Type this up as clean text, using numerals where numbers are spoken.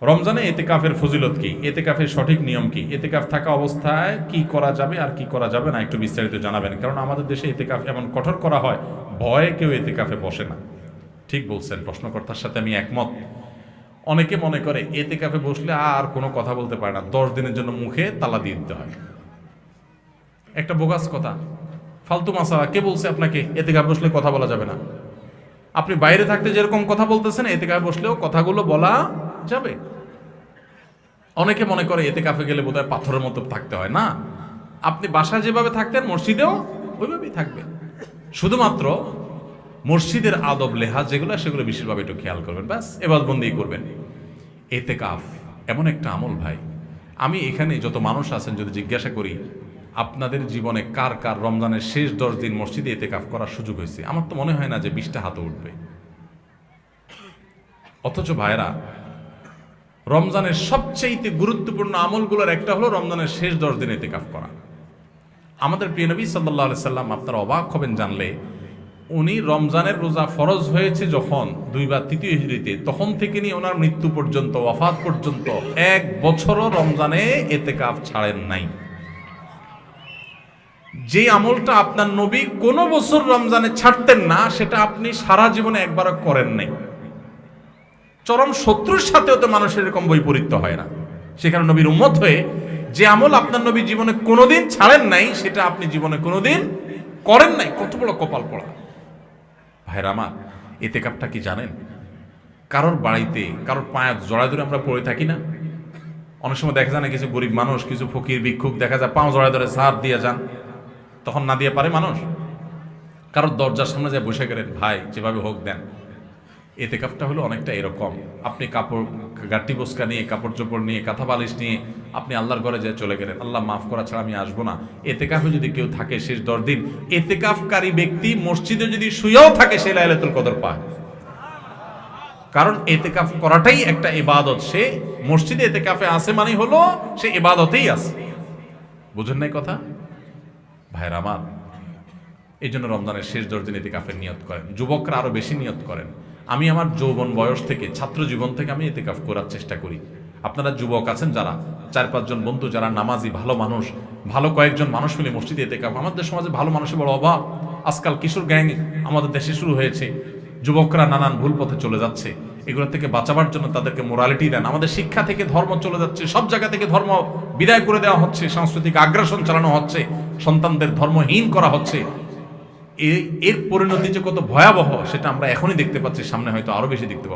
রমজানে এতেকাফের ফজিলত কি, এতেকাফের সঠিক নিয়ম কি, এতেকাফ থাকা অবস্থায় কি করা যাবে আর কি করা যাবে না, একটু বিস্তারিত জানাবেন। কারণ আমাদের দেশে এতেকাফ এমন কঠোর করা হয়, ভয়ে কেউ এতেকাফে বসে না। ঠিক বলছেন, প্রশ্নকর্তার সাথে আমি একমত। অনেকে মনে করে এতেকাফে বসলে আর কোনো কথা বলতে পারে না, 10 দিনের জন্য মুখে তালা দিয়ে দিতে হয়। একটা বোগাস কথা, ফালতু মাসালা। কে বলছে আপনাকে এতেকাফে বসলে কথা বলা যাবে না? আপনি বাইরে থাকতে যেরকম কথা বলতেছেন, এতেকাফে বসলেও কথাগুলো বলা যাবে। অনেকে মনে করে এতেকাফে গেলে বোধহয় পাথরের মতো থাকতে হয়। না, আপনি বাসায় যেভাবে থাকতেন মসজিদেও ওইভাবেই থাকবেন। শুধুমাত্র মসজিদের আদব লেহাজ যেগুলো, সেগুলো বিশেষভাবে একটু খেয়াল করবেন, ব্যাস এবাদতবন্দি করবেন। এতেকাফ এমন একটা আমল ভাই, আমি এখানে যত মানুষ আছেন যদি জিজ্ঞাসা করি আপনাদের জীবনে কার কার রমজানের শেষ 10 দিন মসজিদে এতেকাফ করার সুযোগ হয়েছে, আমার তো মনে হয় না যে 20টা হাতে উঠবে। অথচ ভাইরা, রমজানের সবচেয়ে গুরুত্বপূর্ণ আমলগুলোর একটা হলো রমজানের শেষ 10 দিন ইতিকাফ করা। আমাদের প্রিয় নবী সাল্লাল্লাহু আলাইহি সাল্লাম, আপনারা অবাক হবেন জানলে, উনি রমজানের রোজা ফরজ হয়েছে যখন 2 বা 3 হিজরিতে, তখন থেকে নিয়ে ওনার মৃত্যু পর্যন্ত, ওয়াফাত পর্যন্ত 1 বছরও রমজানে ইতিকাফ ছাড়েন নাই। যে আমলটা আপনার নবী কোনো বছর রমজানে ছাড়তেন না, সেটা আপনি সারা জীবনে একবারও করেন নাই। চরম শত্রুর সাথেও তো মানুষের এরকম বৈপরীত্য হয় না। সেখানে নবীর উম্মত হয়ে যে আমল আপনার নবী জীবনে কোনোদিন ছাড়েন নাই, সেটা আপনি জীবনে কোনোদিন করেন নাই। কত বড় কপাল পড়া ভাইরা আমার। ইতিকাফটা কি জানেন? কারোর বাড়িতে কারোর পায়ে জড়ায় ধরে আমরা পড়ে থাকি না? অনেক সময় দেখা যায় না, কিছু গরিব মানুষ, কিছু ফকির ভিক্ষুক দেখা যায় পাও জড়ায় ধরে সার দিয়ে যান, তখন না দিয়ে পারে মানুষ। কারোর দরজার সামনে যায় বসে গেলেন, ভাই যেভাবে হোক দেন। এতেকাফটা হলো অনেকটা এরকম, আপনি কাপড় গাটি বোসকা নিয়ে, কাপড় চোপড় নিয়ে, কাঁথা বালিশ নিয়ে আপনি আল্লাহর ঘরে যায় চলে গেলেন, আল্লাহ মাফ করা ছাড়া আমি আসবো না। এতেকাফে যদি কেউ থাকে শেষ 10 দিন, এতেকাফকারী ব্যক্তি মসজিদে যদি শুয়েও থাকে, সে লাইলাতুল কদর পায়। কারণ এতেকাফ করাটাই একটা ইবাদত। সে মসজিদে এতেকাফে আছে মানে হলো সে ইবাদতেই আছে। বুঝেন নাই কথা ভাইরা আমার? এই জন্য রমজানের শেষ 10 দিন ইতিকাফের নিয়ত করেন। যুবকরা আরো বেশি নিয়ত করেন। আমি আমার যৌবন বয়স থেকে, ছাত্র জীবন থেকে আমি ইতিকাফ করার চেষ্টা করি। আপনারা যুবক আছেন যারা, 4-5 জন বন্ধু যারা নামাজি, ভালো মানুষ, ভালো কয়েকজন মানুষ মিলে মসজিদে ইতিকাফ। আমাদের সমাজে ভালো মানুষের বড় অভাব। আজকাল কিশোর গ্যাং আমাদের দেশে শুরু হয়েছে। যুবকরা নানান ভুল পথে চলে যাচ্ছে। এগুলো থেকে বাঁচাবার জন্য তাদেরকে মোরালিটি দেন। আমাদের শিক্ষা থেকে ধর্ম চলে যাচ্ছে, সব জায়গা থেকে ধর্ম বিদায় করে দেওয়া হচ্ছে, সাংস্কৃতিক আগ্রাসন চালানো হচ্ছে, সন্তানদের ধর্মহীন করা হচ্ছে। এর পরিণতি যে কত ভয়াবহ সেটা আমরা এখনই দেখতে পাচ্ছি, সামনে হয়তো আরো বেশি দেখতে পাবো।